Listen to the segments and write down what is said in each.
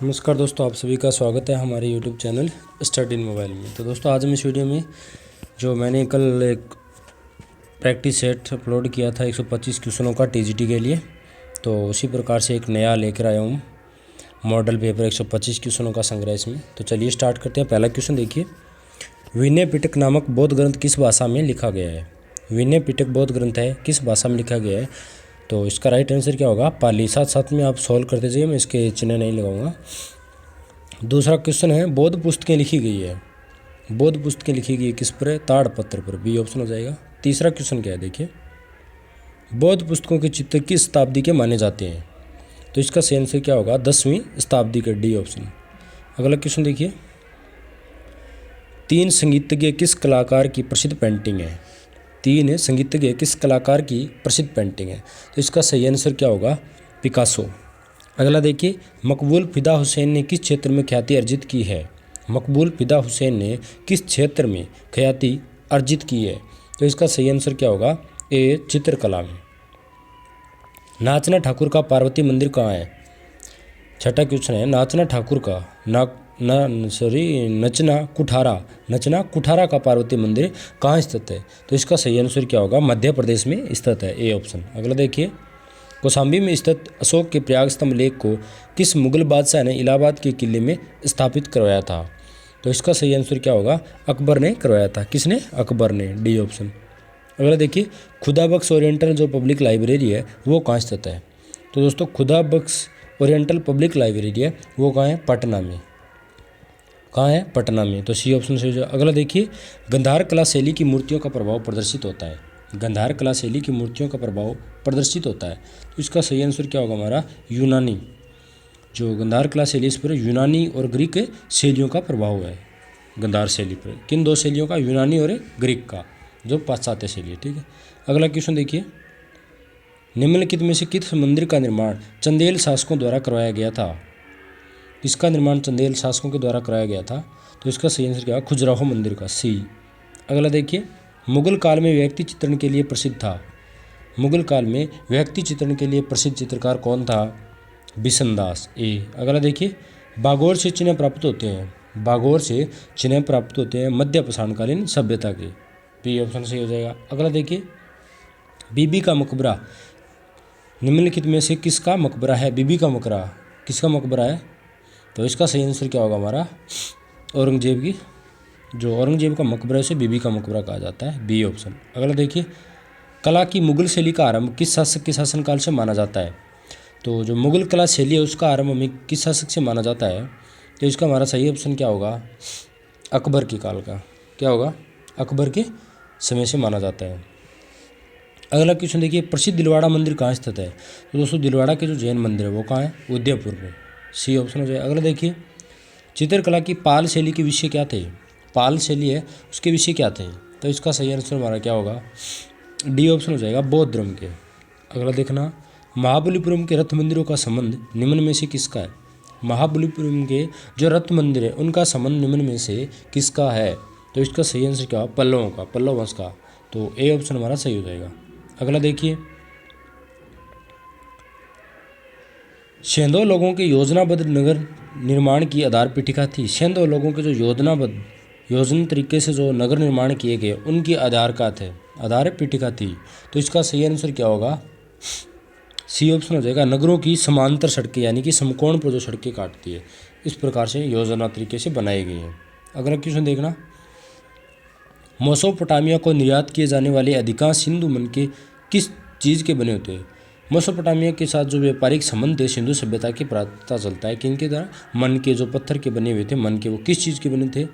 नमस्कार दोस्तों, आप सभी का स्वागत है हमारे YouTube channel study in mobile में। तो दोस्तों, आज हम इस वीडियो में जो मैंने कल एक प्रैक्टिस सेट अपलोड किया था 125 क्वेश्चनों का TGT के लिए, तो उसी प्रकार से एक नया लेकर आया हूँ मॉडल पेपर 125 क्वेश्चनों का संग्रह इसमें। तो चलिए स्टार्ट करते हैं। पहला क्वेश्चन देखिए, विनय पिटक नामक बौद्ध ग्रंथ किस भाषा में लिखा गया है। विनय पिटक बौद्ध ग्रंथ है, किस भाषा में लिखा गया है? तो इसका राइट आंसर क्या होगा? पाली। साथ साथ में आप सॉल्व करते जाइए, मैं इसके चिन्ह नहीं लगाऊंगा। दूसरा क्वेश्चन है, बौद्ध पुस्तकें लिखी गई है। बौद्ध पुस्तकें लिखी गई है किस पर? ताड़पत्र पर। बी ऑप्शन हो जाएगा। तीसरा क्वेश्चन क्या है देखिए, बौद्ध पुस्तकों के चित्र किस शताब्दी के माने जाते हैं? तो इसका सही आंसर क्या होगा? 10वीं शताब्दी का, डी ऑप्शन। अगला क्वेश्चन देखिए, तीन संगीतज्ञ किस कलाकार की प्रसिद्ध पेंटिंग है? तीन संगीतज्ञ किस कलाकार की प्रसिद्ध पेंटिंग है? तो इसका सही आंसर क्या होगा? पिकासो। अगला देखिए, मकबूल फिदा हुसैन ने किस क्षेत्र में ख्याति अर्जित की है? मकबूल फिदा हुसैन ने किस क्षेत्र में ख्याति अर्जित की है? तो इसका सही आंसर क्या होगा? ए, चित्रकला में। नाचना ठाकुर का पार्वती मंदिर कहाँ है? छठा क्वेश्चन है, नाचना ठाकुर का नचना कुठारा का पार्वती मंदिर कहाँ स्थित है? तो इसका सही आंसर क्या होगा? मध्य प्रदेश में स्थित है, ए ऑप्शन। अगला देखिए, कौशाम्बी में स्थित अशोक के प्रयाग स्तंभ लेख को किस मुगल बादशाह ने इलाहाबाद के किले में स्थापित करवाया था? तो इसका सही आंसर क्या होगा? अकबर ने करवाया था। किसने? अकबर ने, डी ऑप्शन। अगला देखिए, खुदा बख्श ओरिएंटल जो पब्लिक लाइब्रेरी है वो कहाँ स्थित है? तो दोस्तों, खुदा बख्श ओरिएंटल पब्लिक लाइब्रेरी है वो कहाँ है? पटना में। कहाँ है? पटना में। तो सी ऑप्शन सही हो जाएगा। अगला देखिए, गंधार कला शैली की मूर्तियों का प्रभाव प्रदर्शित होता है। गंधार कला शैली की मूर्तियों का प्रभाव प्रदर्शित होता है, तो इसका सही आंसर क्या होगा हमारा? यूनानी। जो गंधार कला शैली इस पर यूनानी और ग्रीक शैलियों का प्रभाव है। गंधार शैली पर किन दो शैलियों का? यूनानी और ग्रीक का, जो पाश्चात्य शैली है। ठीक है। अगला क्वेश्चन देखिए, निम्नलिखित में से किस मंदिर का निर्माण चंदेल शासकों द्वारा करवाया गया था? इसका निर्माण चंदेल शासकों के द्वारा कराया गया था, तो इसका सही आंसर क्या? खजुराहो मंदिर का, सी। अगला देखिए, मुगल काल में व्यक्ति चित्रण के लिए प्रसिद्ध था। मुगल काल में व्यक्ति चित्रण के लिए प्रसिद्ध चित्रकार कौन था? बिशनदास, ए। अगला देखिए, बागोर से चिन्ह प्राप्त होते हैं। बागोर से चिन्ह प्राप्त होते हैं मध्य पाषाणकालीन सभ्यता के, बी ऑप्शन सही हो जाएगा। अगला देखिए, बीबी का मकबरा निम्नलिखित में से किसका मकबरा है? बीबी का मकबरा किसका मकबरा है? तो इसका सही आंसर क्या होगा हमारा? औरंगजेब की, जो औरंगजेब का मकबरा है उसे बीबी का मकबरा कहा जाता है, बी ऑप्शन। अगला देखिए, कला की मुगल शैली का आरंभ किस शासक के शासनकाल से माना जाता है? तो जो मुगल कला शैली है उसका आरंभ हमें किस शासक से माना जाता है? तो इसका हमारा सही ऑप्शन क्या होगा? अकबर के काल का। क्या होगा? अकबर के समय से माना जाता है। अगला क्वेश्चन देखिए, प्रसिद्ध दिलवाड़ा मंदिर कहाँ स्थित है? तो दोस्तों, दिलवाड़ा के जो जैन मंदिर है वो कहाँ है? उदयपुर में, सी ऑप्शन हो जाए। अगला देखिए, चित्रकला की पाल शैली के विषय क्या थे? पाल शैली है उसके विषय क्या थे? तो इसका सही आंसर हमारा क्या होगा? डी ऑप्शन हो जाएगा, बौद्ध धर्म के। अगला देखना, महाबलीपुरम के रथ मंदिरों का संबंध निम्न में से किसका है? महाबलीपुरम के जो रथ मंदिर है उनका संबंध निम्न में से किसका है? तो इसका सही आंसर क्या? पल्लवों का, पल्लव वंश का, तो ए ऑप्शन हमारा सही हो जाएगा। अगला देखिए, सेंधो लोगों के योजनाबद्ध नगर निर्माण की आधार पीठिका थी। सेंधो लोगों के जो योजना तरीके से जो नगर निर्माण किए गए उनकी आधार पीठिका थी। तो इसका सही आंसर क्या होगा? सी ऑप्शन हो जाएगा, नगरों की समांतर सड़कें, यानी कि समकोण पर जो सड़कें काटती है इस प्रकार से योजना तरीके से बनाई गई हैं। अगला क्वेश्चन देखना, मेसोपोटामिया को निर्यात किए जाने वाले अधिकांश सिंधु मन के किस चीज़ के बने होते हैं? मेसोपोटामिया के साथ जो व्यापारिक संबंध थे सिंधु सभ्यता के पता चलता है कि इनके द्वारा मन के, जो पत्थर के बने हुए थे, मन के वो किस चीज़ के बने थे?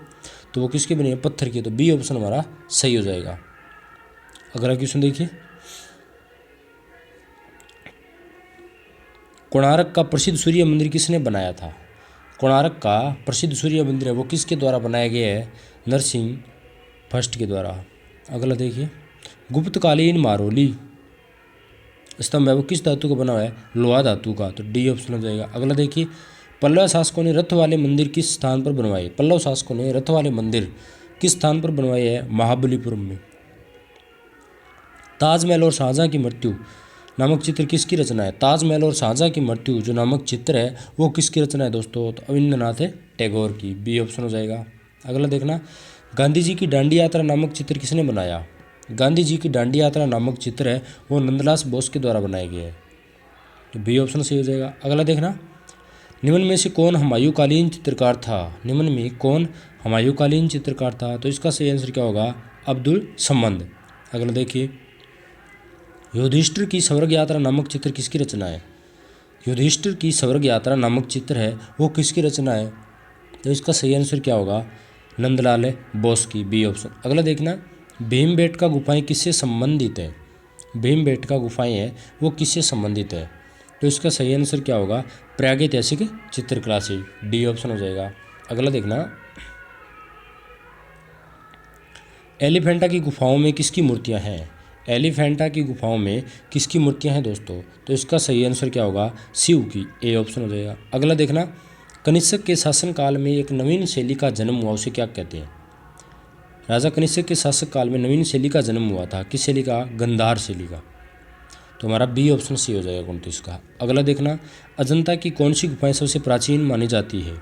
तो वो किसके बने? पत्थर के, तो बी ऑप्शन हमारा सही हो जाएगा। अगला क्वेश्चन देखिए, कोणार्क का प्रसिद्ध सूर्य मंदिर किसने बनाया था? कोणार्क का प्रसिद्ध सूर्य मंदिर है वो किसके द्वारा बनाया गया है? नरसिंह फर्स्ट के द्वारा। अगला देखिए, गुप्तकालीन मारोली स्तंभ है वो किस धातु का बना हुआ है? लोहा धातु का, तो डी ऑप्शन हो जाएगा। अगला देखिए, पल्लव शासकों ने रथ वाले मंदिर किस स्थान पर बनवाए? पल्लव शासकों ने रथ वाले मंदिर किस स्थान पर बनवाए हैं? महाबलीपुरम में। ताजमहल और शाहजहां की मृत्यु नामक चित्र किसकी रचना है? ताजमहल और शाहजहां की मृत्यु जो नामक चित्र है वो किसकी रचना है दोस्तों? तो रविंद्रनाथ टैगोर की। बी ऑप्शन हो जाएगा। अगला देखना, गांधी जी की दांडी यात्रा नामक चित्र किसने बनाया? गांधी जी की दांडी यात्रा नामक चित्र है वो नंदलाल बोस के द्वारा बनाया गया है, तो बी ऑप्शन सही हो जाएगा। अगला देखना, निम्न में से कौन हुमायूंकालीन चित्रकार था? निम्न में कौन हुमायूंकालीन चित्रकार था? तो इसका सही आंसर क्या होगा? अब्दुल समद। अगला देखिए, युधिष्ठिर की स्वर्ग यात्रा नामक चित्र किसकी रचना है? युधिष्ठिर की स्वर्ग यात्रा नामक चित्र है वो किसकी रचना है? तो इसका सही आंसर क्या होगा? नंदलाल बोस की। B option. अगला देखना, भीमबेटका गुफाएं किससे संबंधित है? भीमबेटका गुफाएं हैं वो किससे संबंधित है? तो इसका सही आंसर क्या होगा? प्रागैतिहासिक चित्रकला से। डी ऑप्शन हो जाएगा। अगला देखना, एलिफेंटा की गुफाओं में किसकी मूर्तियां हैं? एलिफेंटा की गुफाओं में किसकी मूर्तियां हैं दोस्तों? तो इसका सही आंसर क्या होगा? शिव की। ए ऑप्शन हो जाएगा। अगला देखना, कनिष्क के शासनकाल में एक नवीन शैली का जन्म हुआ उसे क्या कहते हैं? राजा कनिष्क के शासक काल में नवीन शैली का जन्म हुआ था। किस शैली का? गंधार शैली का। तो हमारा बी ऑप्शन सी हो जाएगा 29 का। अगला देखना, अजंता की कौन सी गुफाएं सबसे प्राचीन मानी जाती है?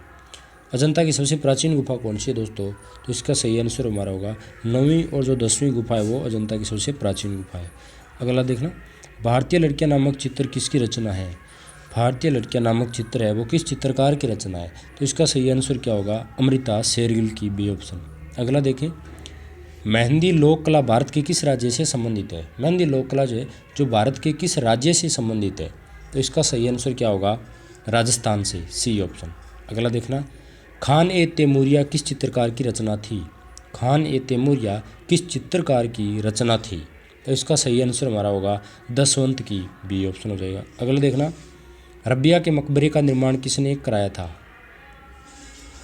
अजंता की सबसे प्राचीन गुफा कौन सी है दोस्तों? तो इसका सही आंसर हमारा होगा 9वीं और जो 10वीं गुफा है वो अजंता की सबसे प्राचीन गुफा है। अगला देखना, भारतीय लड़कियां नामक चित्र किसकी रचना है? भारतीय लड़कियां नामक चित्र है वो किस चित्रकार की रचना है? तो इसका सही आंसर क्या होगा? अमृता शेरगिल की। B option. अगला देखें, मेहंदी लोक कला भारत के किस राज्य से संबंधित है? मेहंदी लोक कला जो भारत के किस राज्य से संबंधित है? तो इसका सही आंसर क्या होगा? राजस्थान से। C option. अगला देखना, खान ए तैमूरिया किस चित्रकार की रचना थी? खान ए तैमूरिया किस चित्रकार की रचना थी? तो इसका सही आंसर हमारा होगा दसवंत की। बी ऑप्शन हो जाएगा। अगला देखना, रबिया के मकबरे का निर्माण किसने कराया था?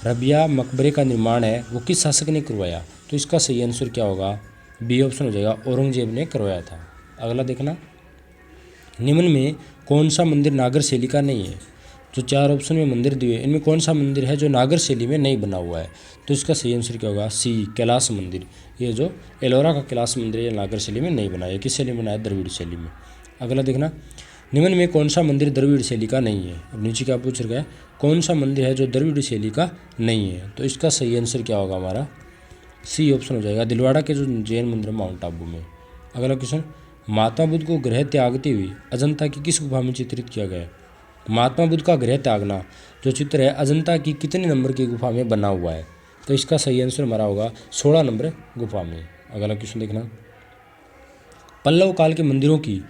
रबिया मकबरे का निर्माण है वो किस शासक ने करवाया? तो इसका सही आंसर क्या होगा? बी ऑप्शन हो जाएगा, औरंगजेब ने करवाया था। अगला देखना, निम्न में कौन सा मंदिर नागर शैली का नहीं है? जो 4 ऑप्शन में मंदिर दिए इनमें कौन सा मंदिर है जो नागर शैली में नहीं बना हुआ है? तो इसका सही आंसर क्या होगा? सी कैलाश मंदिर। ये जो एलोरा का कैलाश मंदिर है नागर शैली में नहीं बना है, किस शैली में बना है? द्रविड़ शैली में। अगला देखना, निम्न में कौन सा मंदिर द्रविड़ शैली का नहीं है? अब नीचे क्या पूछ रखा है? कौन सा मंदिर है जो द्रविड़ शैली का नहीं है? तो इसका सही आंसर क्या होगा हमारा? सी ऑप्शन हो जाएगा, दिलवाड़ा के जो जैन मंदिर है माउंट आबू में। अगला क्वेश्चन, महात्मा बुद्ध को गृह त्यागते हुए अजंता की किस गुफा में चित्रित किया गया है? महात्मा बुद्ध का गृह त्यागना जो चित्र है अजंता की कितने नंबर की गुफा में बना हुआ है? तो इसका सही आंसर हमारा होगा 16 नंबर गुफा में। अगला क्वेश्चन देखना, पल्लव काल के मंदिरों की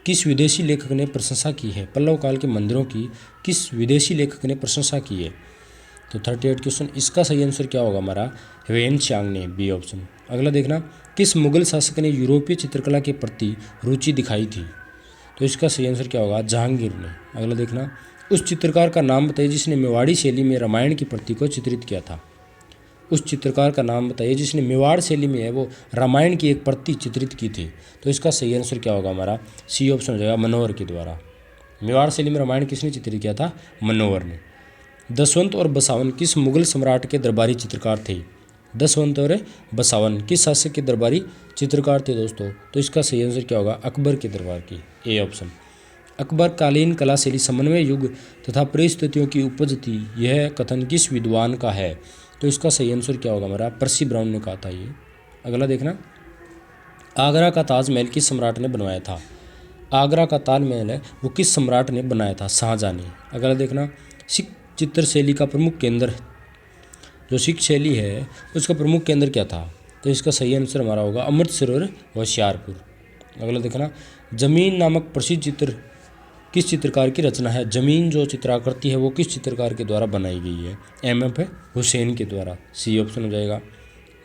किस विदेशी लेखक ने प्रशंसा की है? पल्लव काल के मंदिरों की किस विदेशी लेखक ने प्रशंसा की है? तो 38 क्वेश्चन, इसका सही आंसर क्या होगा हमारा? ह्वेन त्सांग ने। B option. अगला देखना, किस मुगल शासक ने यूरोपीय चित्रकला के प्रति रुचि दिखाई थी? तो इसका सही आंसर क्या होगा? जहांगीर ने। अगला देखना, उस चित्रकार का नाम बताइए जिसने मेवाड़ी शैली में रामायण की प्रति को चित्रित किया था। उस चित्रकार का नाम बताइए जिसने मेवाड़ शैली में है वो रामायण की एक प्रति चित्रित की थी। तो इसका सही आंसर क्या होगा हमारा? सी ऑप्शन हो जाएगा, मनोहर के द्वारा। मेवाड़ शैली में रामायण किसने चित्रित किया था? मनोहर ने। दसवंत और बसावन किस मुगल सम्राट के दरबारी चित्रकार थे? दसवंत और बसावन किस शासक के दरबारी चित्रकार थे दोस्तों? तो इसका सही आंसर क्या होगा? अकबर के दरबार की। A option. अकबर कालीन कला शैली समन्वय युग तथा परिस्थितियों की उपज थी, यह कथन किस विद्वान का है? तो इसका सही आंसर क्या होगा हमारा? पर्सी ब्राउन ने कहा था ये। अगला देखना, आगरा का ताजमहल किस सम्राट ने बनवाया था? आगरा का ताजमहल है वो किस सम्राट ने बनाया था? शाहजहां ने। अगला देखना, सिख चित्र शैली का प्रमुख केंद्र जो सिख शैली है उसका प्रमुख केंद्र क्या था? तो इसका सही आंसर हमारा होगा अमृतसर और होशियारपुर। अगला देखना, जमीन नामक प्रसिद्ध चित्र किस चित्रकार की रचना है? जमीन जो चित्राकृति है वो किस चित्रकार के द्वारा बनाई गई है? एम.एफ. हुसैन के द्वारा। सी ऑप्शन हो जाएगा।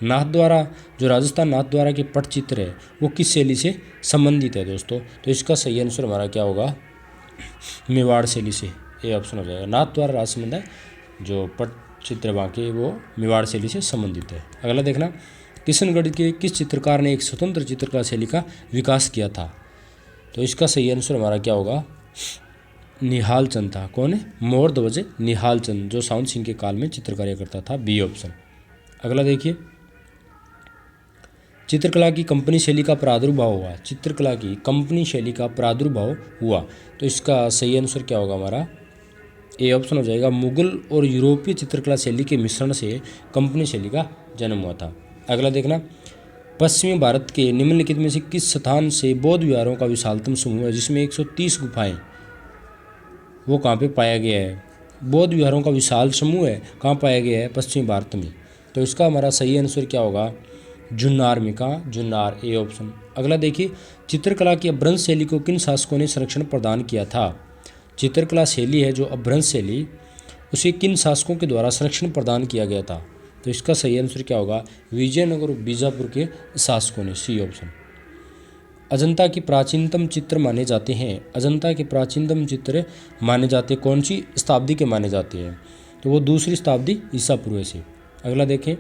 नाथद्वारा जो राजस्थान नाथद्वारा के पटचित्र है वो किस शैली से संबंधित है दोस्तों? तो इसका सही आंसर हमारा क्या होगा? मेवाड़ शैली से। ए ऑप्शन हो जाएगा। नाथद्वारा राजसमंद है जो पटचित्र बाकी वो मेवाड़ शैली से संबंधित है। अगला देखना, किशनगढ़ के किस चित्रकार ने एक स्वतंत्र चित्रकला शैली का विकास किया था? तो इसका सही आंसर हमारा क्या होगा? निहाल चंद था। कौन है? मोर ध्वज निहाल चंद जो साउंड सिंह के काल में चित्रकारी करता था। B option. अगला देखिए, चित्रकला की कंपनी शैली का प्रादुर्भाव हुआ। चित्रकला की कंपनी शैली का प्रादुर्भाव हुआ। तो इसका सही आंसर क्या होगा हमारा? ए ऑप्शन हो जाएगा। मुगल और यूरोपीय चित्रकला शैली के मिश्रण से कंपनी शैली का जन्म हुआ था। अगला देखना, पश्चिमी भारत के निम्नलिखित में से किस स्थान से बौद्ध विहारों का विशालतम समूह है जिसमें 130 गुफाएं, वो कहाँ पे पाया गया है? बौद्ध विहारों का विशाल समूह है, कहाँ पाया गया है? पश्चिमी भारत में। तो इसका हमारा सही आंसर क्या होगा? जुन्नार में। कहाँ? Junnar, A option. अगला देखिए, चित्रकला की अपभ्रंश शैली को किन शासकों ने संरक्षण प्रदान किया था? चित्रकला शैली है जो अपभ्रंश शैली, उसे किन शासकों के द्वारा संरक्षण प्रदान किया गया था? तो इसका सही आंसर क्या होगा? विजयनगर और बीजापुर के शासकों ने, सी ऑप्शन। अजंता की प्राचीनतम चित्र माने जाते हैं। अजंता के प्राचीनतम चित्र माने जाते कौन सी शताब्दी के माने जाते हैं? तो वो 2री शताब्दी ईसा पूर्व से। अगला देखें,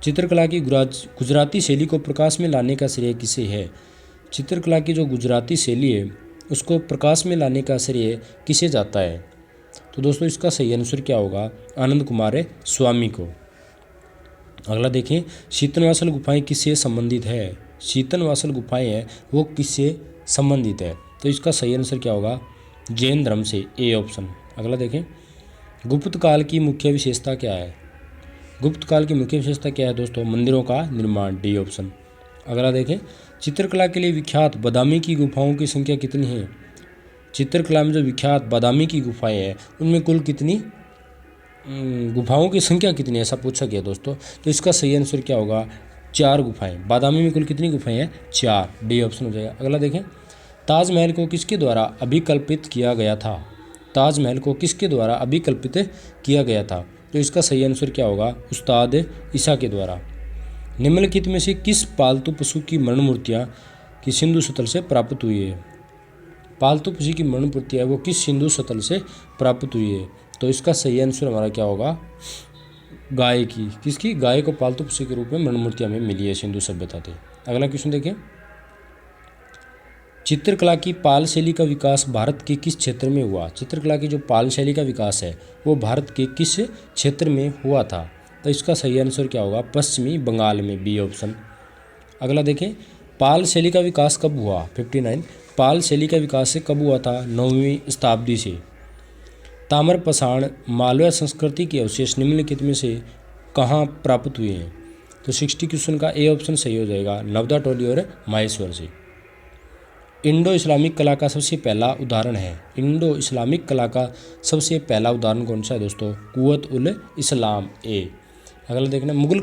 चित्रकला की गुजराती शैली को प्रकाश में लाने का श्रेय किसे है? चित्रकला की जो गुजराती शैली है उसको प्रकाश में लाने का श्रेय किसे जाता है? तो दोस्तों इसका सही आंसर क्या होगा? आनंद कुमार स्वामी को। अगला देखें, शीतनवासल गुफाएं किससे संबंधित है? शीतनवासल गुफाएं हैं वो किससे संबंधित है? तो इसका सही आंसर क्या होगा? जैन धर्म से, ए ऑप्शन। अगला देखें, गुप्त काल की मुख्य विशेषता क्या है? गुप्त काल की मुख्य विशेषता क्या है दोस्तों? मंदिरों का निर्माण, डी ऑप्शन। अगला देखें, चित्रकला के लिए विख्यात बादामी की गुफाओं की संख्या कितनी है? चित्रकला में जो विख्यात बादामी की गुफाएं हैं उनमें कुल कितनी गुफाओं की संख्या कितनी है, ऐसा पूछा गया दोस्तों। तो इसका सही आंसर क्या होगा? 4 गुफाएं। बादामी में कुल कितनी गुफाएं हैं? 4, डी ऑप्शन हो जाएगा। अगला देखें, ताजमहल को किसके द्वारा अभिकल्पित किया गया था? ताजमहल को किसके द्वारा अभिकल्पित किया गया था? तो इसका सही आंसर क्या होगा? उस्ताद ईसा के द्वारा। निम्नलिखित में से किस पालतू पशु की मरण मूर्तियाँ की सिंधु सतल से प्राप्त हुई है? पालतू पशु की मरण मूर्तियाँ वो किस सिंधु सतल से प्राप्त हुई है? तो इसका सही आंसर हमारा क्या होगा? गाय की। किसकी? गाय को पालतू पशु के रूप में मरण मूर्तियाँ में मिली है सिंधु सभ्यता से। अगला क्वेश्चन देखें, चित्रकला की पाल शैली का विकास भारत के किस क्षेत्र में हुआ? चित्रकला की जो पाल शैली का विकास है वो भारत के किस क्षेत्र में हुआ था? तो इसका सही आंसर क्या होगा? पश्चिमी बंगाल में, बी ऑप्शन। अगला देखें, पाल शैली का विकास कब हुआ? 59। पाल शैली का विकास से कब हुआ था? 9वीं शताब्दी से। ताम्र पाषाण मालवा संस्कृति के अवशेष निम्नलिखित में से कहाँ प्राप्त हुए हैं? तो 60 क्वेश्चन का ए ऑप्शन सही हो जाएगा, नवदा टोली और माहेश्वर से। इंडो इस्लामिक कला का सबसे पहला उदाहरण है। इंडो इस्लामिक कला का सबसे पहला उदाहरण कौन सा है दोस्तों? कुव्वत उल इस्लाम, ए। अगला देखना, मुगल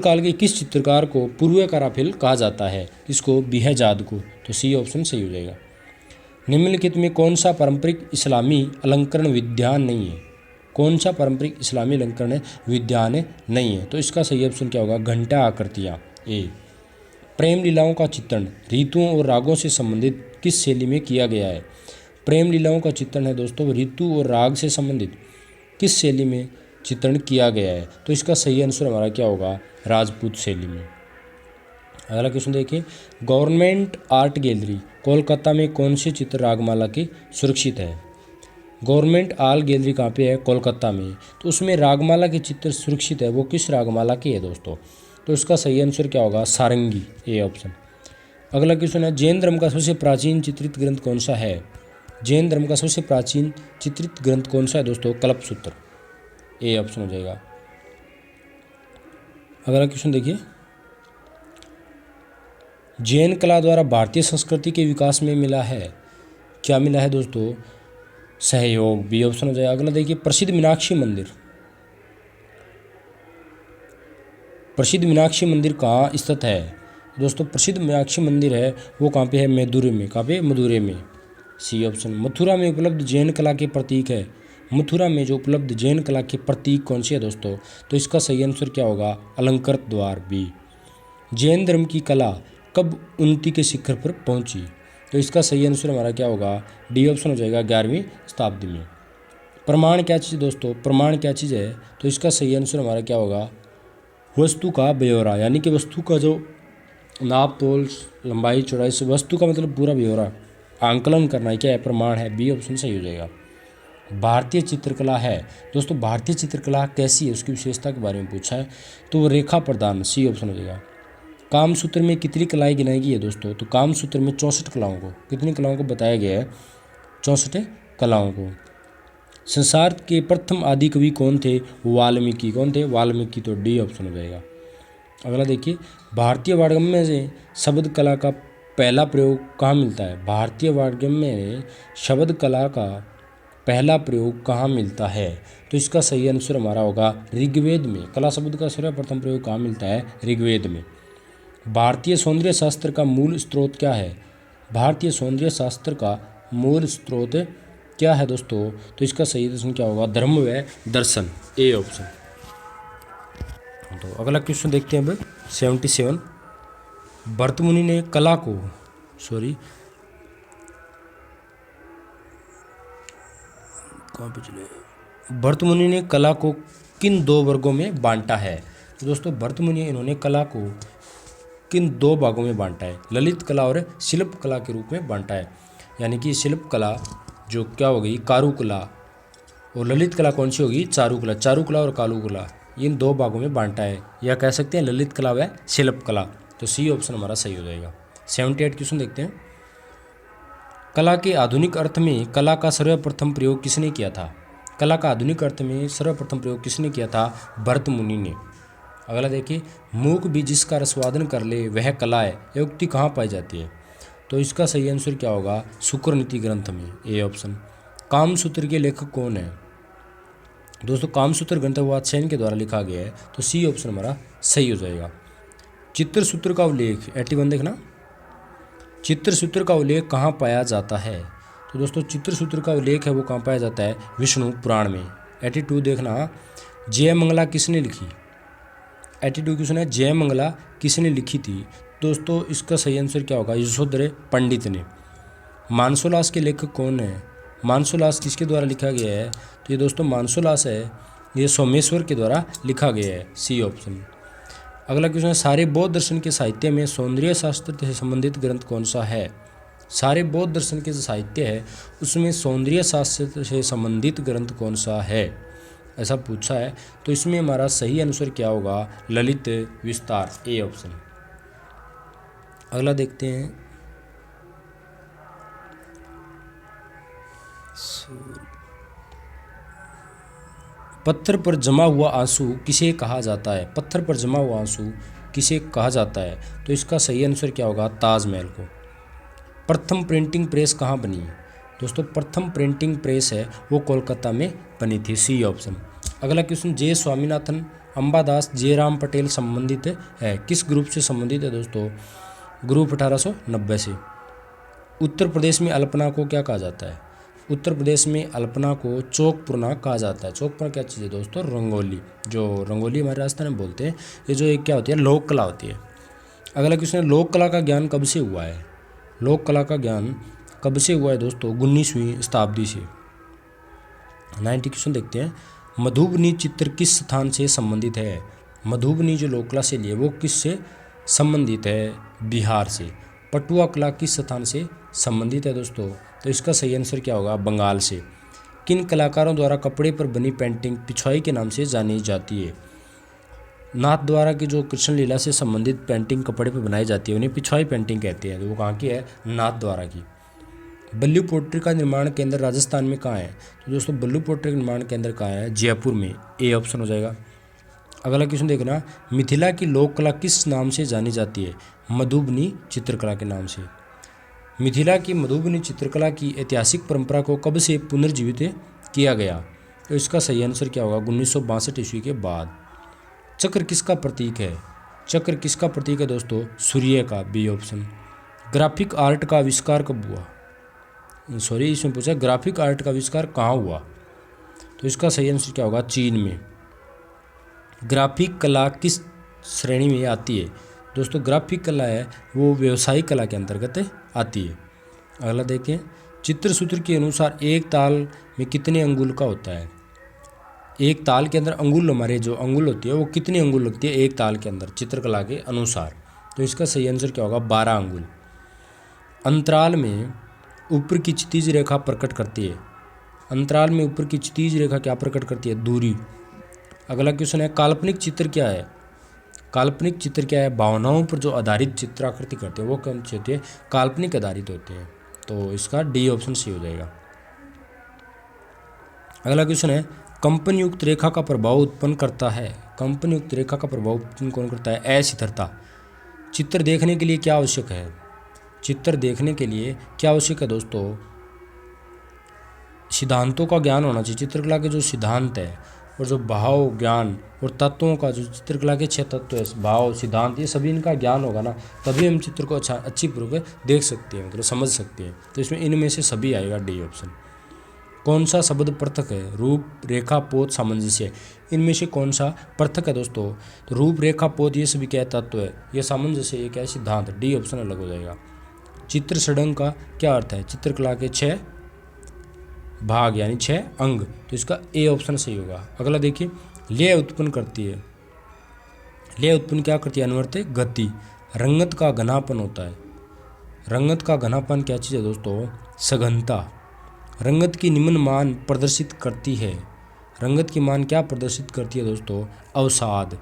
काल के किस चित्रकार को पूर्व काराफिल कहा जाता है? किसको? बिहजाद को। तो सी ऑप्शन सही हो जाएगा। निम्नलिखित में कौन सा पारंपरिक इस्लामी अलंकरण विद्यान नहीं है? कौन सा पारंपरिक इस्लामी अलंकरण विद्यान नहीं है? तो इसका सही ऑप्शन क्या होगा? घंटा आकृतियाँ, ए। प्रेम लीलाओं का चित्रण ऋतुओं और रागों से संबंधित किस शैली में किया गया है? प्रेम लीलाओं का चित्रण है दोस्तों ऋतु और राग से संबंधित किस शैली में चित्रण किया गया है? तो इसका सही आंसर हमारा क्या होगा? राजपूत शैली में। अगला क्वेश्चन देखिए, गवर्नमेंट आर्ट गैलरी कोलकाता में कौन से चित्र रागमाला की सुरक्षित है? गवर्नमेंट आर्ट गैलरी कहाँ पे है? कोलकाता में। तो उसमें रागमाला के चित्र सुरक्षित है, वो किस रागमाला की है दोस्तों? तो इसका सही आंसर क्या होगा? सारंगी, ए ऑप्शन। अगला क्वेश्चन है, जैन धर्म का सबसे प्राचीन चित्रित ग्रंथ कौन सा है? जैन धर्म का सबसे प्राचीन चित्रित ग्रंथ कौन सा है दोस्तों? कल्पसूत्र, ए ऑप्शन हो जाएगा। अगला क्वेश्चन देखिए, जैन कला द्वारा भारतीय संस्कृति के विकास में मिला है, क्या मिला है दोस्तों? सहयोग, बी ऑप्शन हो जाएगा। अगला देखिए, प्रसिद्ध मीनाक्षी मंदिर कहाँ स्थित है दोस्तों? प्रसिद्ध मीनाक्षी मंदिर है वो कहाँ पे है? मदुरै में। कहाँ पे? मदुरै में, सी ऑप्शन। मथुरा में उपलब्ध जैन कला के प्रतीक है। मथुरा में जो उपलब्ध जैन कला के प्रतीक कौन से है दोस्तों? तो इसका सही आंसर क्या होगा? अलंकृत द्वार, बी। जैन धर्म की कला कब उन्नति के शिखर पर पहुंची? तो इसका सही आंसर हमारा क्या होगा? डी ऑप्शन हो जाएगा, 11वीं शताब्दी में। प्रमाण क्या चीज़ दोस्तों? प्रमाण क्या चीज़ है? तो इसका सही आंसर हमारा क्या होगा? वस्तु का ब्यौरा, यानी कि वस्तु का जो नाप तोल लंबाई चौड़ाई से वस्तु का मतलब पूरा ब्यौरा आंकलन करना है, क्या है? प्रमाण है, बी ऑप्शन सही हो जाएगा। भारतीय चित्रकला है। दोस्तों भारतीय चित्रकला कैसी है, उसकी विशेषता के बारे में पूछा है, तो वो रेखा प्रधान, सी ऑप्शन हो जाएगा। कामसूत्र में कितनी कलाएं गिनाई गई है दोस्तों, तो कामसूत्र में 64 कलाओं को, कितनी कलाओं को बताया गया है, 64 कलाओं को। संसार के प्रथम आदि कवि कौन थे, वाल्मीकि। कौन थे, वाल्मीकि, तो डी ऑप्शन हो जाएगा। अगला देखिए, भारतीय वाणिज्य में शब्द कला का पहला प्रयोग कहाँ मिलता है। भारतीय वाणिज्य में शब्द कला का पहला प्रयोग कहाँ मिलता है, तो इसका सही आंसर हमारा होगा ऋग्वेद में। कला शब्द का सर्वप्रथम प्रयोग कहाँ मिलता है, ऋग्वेद में। भारतीय सौंदर्य शास्त्र का मूल स्रोत क्या है। भारतीय सौंदर्य शास्त्र का मूल स्रोत क्या है दोस्तों, तो इसका सही दर्शन क्या होगा, धर्म व दर्शन, ए ऑप्शन। तो अगला क्वेश्चन देखते हैं अब 77। भरत मुनि ने कला को भरत मुनि ने कला को किन दो वर्गों में बांटा है। तो दोस्तों भरत मुनि इन्होंने कला को किन दो भागों में बांटा है, ललित कला और शिल्प कला के रूप में बांटा है। यानी कि शिल्प कला जो क्या हो गई, कारुकला, और ललित कला कौन सी होगी, चारुकला। चारुकला और कारुकला इन दो भागों में बांटा है, या कह सकते हैं ललित कला व शिल्प कला। तो सी ऑप्शन हमारा सही हो जाएगा। 78 क्वेश्चन देखते हैं। कला के आधुनिक अर्थ में कला का सर्वप्रथम प्रयोग किसने किया था। कला का आधुनिक अर्थ में सर्वप्रथम प्रयोग किसने किया था, भरत मुनि ने। अगला देखिए, मूक भी जिसका रसवादन कर ले वह कला है, यह उक्ति कहाँ पाई जाती है। तो इसका सही आंसर क्या होगा, शुक्रनीति ग्रंथ में, ए ऑप्शन। कामसूत्र के लेखक कौन है। दोस्तों कामसूत्र ग्रंथ वात्स्यायन के द्वारा लिखा गया है, तो सी ऑप्शन हमारा सही हो जाएगा। चित्रसूत्र का उल्लेख 81 देखना, चित्रसूत्र का उल्लेख कहाँ पाया जाता है। तो दोस्तों चित्रसूत्र का उल्लेख है वो कहाँ पाया जाता है, विष्णु पुराण में। 82 देखना, जयमंगला किसने लिखी। 82 क्वेश्चन है, जयमंगला किसने लिखी थी। दोस्तों इसका सही आंसर क्या होगा, यशोधर पंडित ने। मानसोलास के लेखक कौन है। मानसोलास किसके द्वारा लिखा गया है, तो ये दोस्तों मानसोलास है, ये सोमेश्वर के द्वारा लिखा गया है, सी ऑप्शन। अगला क्वेश्चन है, सारे बौद्ध दर्शन के साहित्य में सौंदर्य शास्त्र से संबंधित ग्रंथ कौन सा है। सारे बौद्ध दर्शन के जो साहित्य है उसमें सौंदर्य शास्त्र से संबंधित ग्रंथ कौन सा है, ऐसा पूछा है। तो इसमें हमारा सही आंसर क्या होगा, ललित विस्तार, ए ऑप्शन। अगला देखते हैं, पत्थर पर जमा हुआ आंसू किसे कहा जाता है। पत्थर पर जमा हुआ आंसू किसे कहा जाता है, तो इसका सही आंसर क्या होगा, ताजमहल को। प्रथम प्रिंटिंग प्रेस कहाँ बनी है। दोस्तों प्रथम प्रिंटिंग प्रेस है वो कोलकाता में बनी थी, सी ऑप्शन। अगला क्वेश्चन, जे स्वामीनाथन अंबादास जयराम पटेल संबंधित है, किस ग्रुप से संबंधित है दोस्तों, ग्रुप 1890 से। उत्तर प्रदेश में अल्पना को क्या कहा जाता है। उत्तर प्रदेश में अल्पना को चौकपुरना कहा जाता है। चौकपुरना क्या चीज़ है दोस्तों, रंगोली। जो रंगोली हमारे राजस्थान में बोलते हैं, ये जो एक क्या होती है, लोक कला होती है। अगला क्वेश्चन, लोक कला का ज्ञान कब से हुआ है। लोक कला का ज्ञान कब से हुआ है दोस्तों, 19वीं शताब्दी से। 90 क्वेश्चन देखते हैं, मधुबनी चित्र किस स्थान से संबंधित है। मधुबनी जो लोक कला शैली है वो किससे संबंधित है, बिहार से। पटुआ कला किस स्थान से संबंधित है दोस्तों, तो इसका सही आंसर क्या होगा, बंगाल से। किन कलाकारों द्वारा कपड़े पर बनी पेंटिंग पिछवाई के नाम से जानी जाती है। नाथ द्वारा की जो कृष्ण लीला से संबंधित पेंटिंग कपड़े पर बनाई जाती है उन्हें पिछवाई पेंटिंग कहते हैं। तो वो कहाँ की है, नाथ द्वारा की। बल्लू पोट्री का निर्माण केंद्र राजस्थान में कहाँ है। तो दोस्तों बल्लू पोट्री का निर्माण केंद्र कहाँ है, जयपुर में, ए ऑप्शन हो जाएगा। अगला क्वेश्चन देखना, मिथिला की लोक कला किस नाम से जानी जाती है। मधुबनी चित्रकला के नाम से। मिथिला की मधुबनी चित्रकला की ऐतिहासिक परंपरा को कब से पुनर्जीवित किया गया, तो इसका सही आंसर क्या होगा, 1962 ईस्वी के बाद। चक्र किसका प्रतीक है। चक्र किसका प्रतीक है दोस्तों, सूर्य का, बी ऑप्शन। ग्राफिक आर्ट का आविष्कार कब हुआ, सॉरी इसमें पूछा ग्राफिक आर्ट का आविष्कार कहाँ हुआ, तो इसका सही आंसर क्या होगा, चीन में। ग्राफिक कला किस श्रेणी में आती है दोस्तों, ग्राफिक कला है वो व्यवसायिक कला के अंतर्गत आती है। अगला देखें, चित्रसूत्र के अनुसार एक ताल में कितने अंगुल का होता है। एक ताल के अंदर अंगुल, हमारे जो अंगुल होती है वो कितनी अंगुल लगती है एक ताल के अंदर चित्रकला के अनुसार, तो इसका सही आंसर क्या होगा, 12 अंगुल। अंतराल में ऊपर की क्षितिज रेखा प्रकट करती है। अंतराल में ऊपर की क्षैतिज रेखा क्या प्रकट करती है? दूरी। अगला क्वेश्चन है काल्पनिक चित्र क्या है? काल्पनिक चित्र क्या है? भावनाओं पर जो आधारित चित्राकृति करते हैं वो कौन सी होती है? काल्पनिक आधारित होते हैं। तो इसका डी ऑप्शन सही हो जाएगा। अगला क्वेश्चन है कंपन युक्त रेखा का प्रभाव उत्पन्न करता है। कंपन युक्त रेखा का प्रभाव उत्पन्न कौन करता है? अस्थिरता। चित्र देखने के लिए क्या आवश्यक है? चित्र देखने के लिए क्या आवश्यक है दोस्तों? सिद्धांतों का ज्ञान होना चाहिए। चित्रकला के जो सिद्धांत है और जो भाव ज्ञान और तत्वों का, जो चित्रकला के 6 तत्व है, भाव सिद्धांत, ये सभी इनका ज्ञान होगा ना, तभी हम चित्र को अच्छी पूर्वक देख सकते हैं, मतलब समझ सकते हैं। तो इसमें इनमें से सभी आएगा डी ऑप्शन। कौन सा शब्द पृथक है? रूप, रेखा, पोत, सामंजस्य। इनमें से कौन सा पृथक है दोस्तों? तो रूप, रेखा, पोत ये सभी क्या तत्व है? ये सामंजस्य, ये क्या है? सिद्धांत। डी ऑप्शन अलग हो जाएगा। चित्र षडंग का क्या अर्थ है? चित्रकला के 6 भाग यानी 6 अंग। तो इसका ए ऑप्शन सही होगा। अगला देखिए, लय उत्पन्न करती है। लय उत्पन्न क्या करती है? अनुवर्त गति। रंगत का घनापन होता है। रंगत का घनापन क्या चीज़ है दोस्तों? सघनता। रंगत की निम्न मान प्रदर्शित करती है। रंगत की मान क्या प्रदर्शित करती है दोस्तों? अवसाद।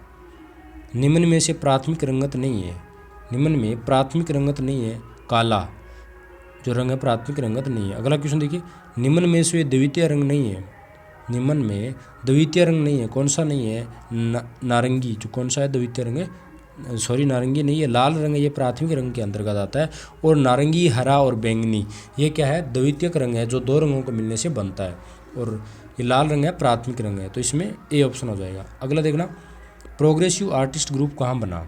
निम्न में से प्राथमिक रंगत नहीं है। निम्न में प्राथमिक रंगत नहीं है। काला जो रंग है प्राथमिक रंगत नहीं है। अगला क्वेश्चन देखिए, निम्न में से द्वितीय रंग नहीं है। निम्न में द्वितीय रंग नहीं है। कौन सा नहीं है? नारंगी। जो कौन सा है? द्वितीय रंग है, सॉरी नारंगी नहीं है, लाल रंग है, ये प्राथमिक रंग के अंतर्गत आता है। और नारंगी, हरा और बैंगनी ये क्या है? द्वितीयक रंग है, जो 2 रंगों को मिलने से बनता है। और ये लाल रंग है, प्राथमिक रंग है। तो इसमें ए ऑप्शन हो जाएगा। अगला देखना, प्रोग्रेसिव आर्टिस्ट ग्रुप कहाँ बना?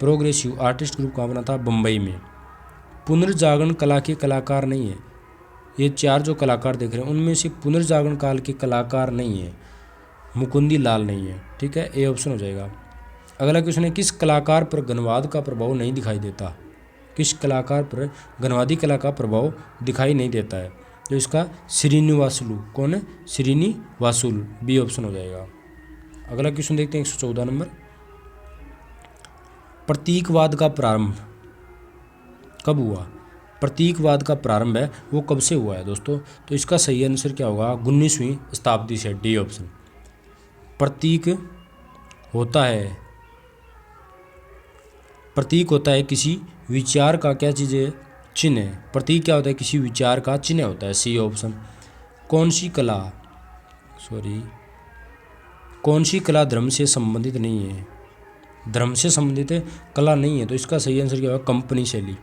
प्रोग्रेसिव आर्टिस्ट ग्रुप कहाँ बना था? बम्बई में। पुनर्जागरण कला के कलाकार नहीं है। ये 4 जो कलाकार देख रहे हैं उनमें से पुनर्जागरण काल के कलाकार नहीं है। मुकुंदी लाल नहीं है। ठीक है, ए ऑप्शन हो जाएगा। अगला क्वेश्चन है, किस कलाकार पर गणवाद का प्रभाव नहीं दिखाई देता? किस कलाकार पर गणवादी कला का प्रभाव दिखाई नहीं देता है? तो इसका श्रीनिवासुलु। कौन है? श्रीनिवासुलु। बी ऑप्शन हो जाएगा। अगला क्वेश्चन देखते हैं 114 नंबर, प्रतीकवाद का प्रारंभ कब हुआ? प्रतीकवाद का प्रारंभ है वो कब से हुआ है दोस्तों? तो इसका सही आंसर क्या होगा? 19वीं शताब्दी से। D option. प्रतीक होता है, प्रतीक होता है किसी विचार का क्या चीज़ है? चिन्ह है। प्रतीक क्या होता है? किसी विचार का चिन्ह होता है। C option. कौन सी कला धर्म से संबंधित नहीं है? धर्म से संबंधित कला नहीं है। तो इसका सही आंसर क्या होगा? कंपनी शैली।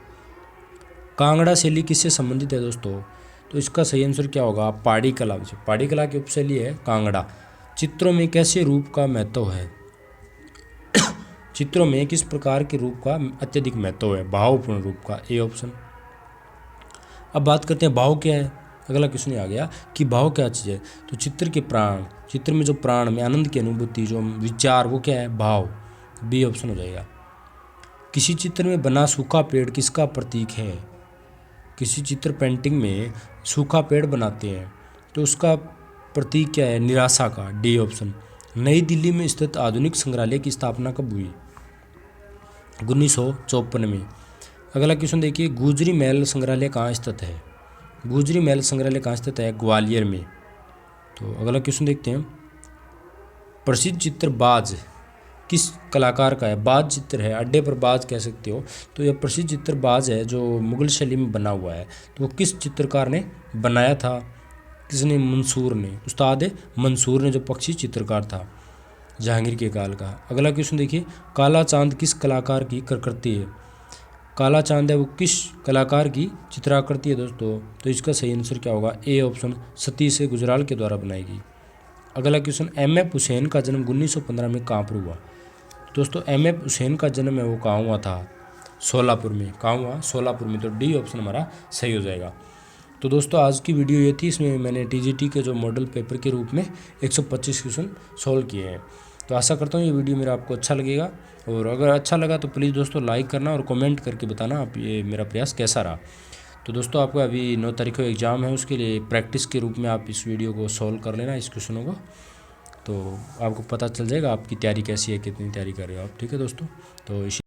कांगड़ा शैली किससे संबंधित है दोस्तों? तो इसका सही आंसर क्या होगा? पहाड़ी कला से। पहाड़ी कला की उपशैली है कांगड़ा। चित्रों में कैसे रूप का महत्व है? चित्रों में किस प्रकार के रूप का अत्यधिक महत्व है? भावपूर्ण रूप का। A option. अब बात करते हैं भाव क्या है। अगला क्वेश्चन आ गया कि भाव क्या चीज़ है? तो चित्र के प्राण, चित्र में जो प्राण में आनंद की अनुभूति, जो विचार, वो क्या है? भाव। बी ऑप्शन हो जाएगा। किसी चित्र में बना सूखा पेड़ किसका प्रतीक है? किसी चित्र पेंटिंग में सूखा पेड़ बनाते हैं तो उसका प्रतीक क्या है? निराशा का। D option. नई दिल्ली में स्थित आधुनिक संग्रहालय की स्थापना कब हुई? 1954 में। अगला क्वेश्चन देखिए, गुजरी महल संग्रहालय कहाँ स्थित है? गुजरी महल संग्रहालय कहाँ स्थित है? ग्वालियर में। तो अगला क्वेश्चन देखते हैं, प्रसिद्ध चित्र बाज किस कलाकार का है? बाज चित्र है, अड्डे पर बाज कह सकते हो। तो यह प्रसिद्ध चित्र बाज है जो मुगल शैली में बना हुआ है। तो वो किस चित्रकार ने बनाया था? किसने? मंसूर ने। उस्ताद मंसूर ने, जो पक्षी चित्रकार था जहांगीर के काल का। अगला क्वेश्चन देखिए, काला चांद किस कलाकार की कृति है? काला चांद है वो किस कलाकार की चित्राकृति है दोस्तों? तो इसका सही आंसर क्या होगा? A option. सतीश गुजराल के द्वारा बनाई गई। अगला क्वेश्चन, एम.एफ. हुसैन का जन्म 1915 में कहाँ पर हुआ? दोस्तों एम.एफ. हुसैन का जन्म है वो कहाँ हुआ था? सोलापुर में। कहाँ हुआ? सोलापुर में। तो डी ऑप्शन हमारा सही हो जाएगा। तो दोस्तों आज की वीडियो ये थी, इसमें मैंने टीजीटी के जो मॉडल पेपर के रूप में 125 क्वेश्चन सॉल्व किए हैं। तो आशा करता हूँ ये वीडियो मेरा आपको अच्छा लगेगा, और अगर अच्छा लगा तो प्लीज़ दोस्तों लाइक करना और कमेंट करके बताना आप ये मेरा प्रयास कैसा रहा। तो दोस्तों आपका अभी 9 तारीख को एग्ज़ाम है, उसके लिए प्रैक्टिस के रूप में आप इस वीडियो को सॉल्व कर लेना, इस क्वेश्चनों को, तो आपको पता चल जाएगा आपकी तैयारी कैसी है, कितनी तैयारी कर रहे हो आप। ठीक है दोस्तों, तो इसी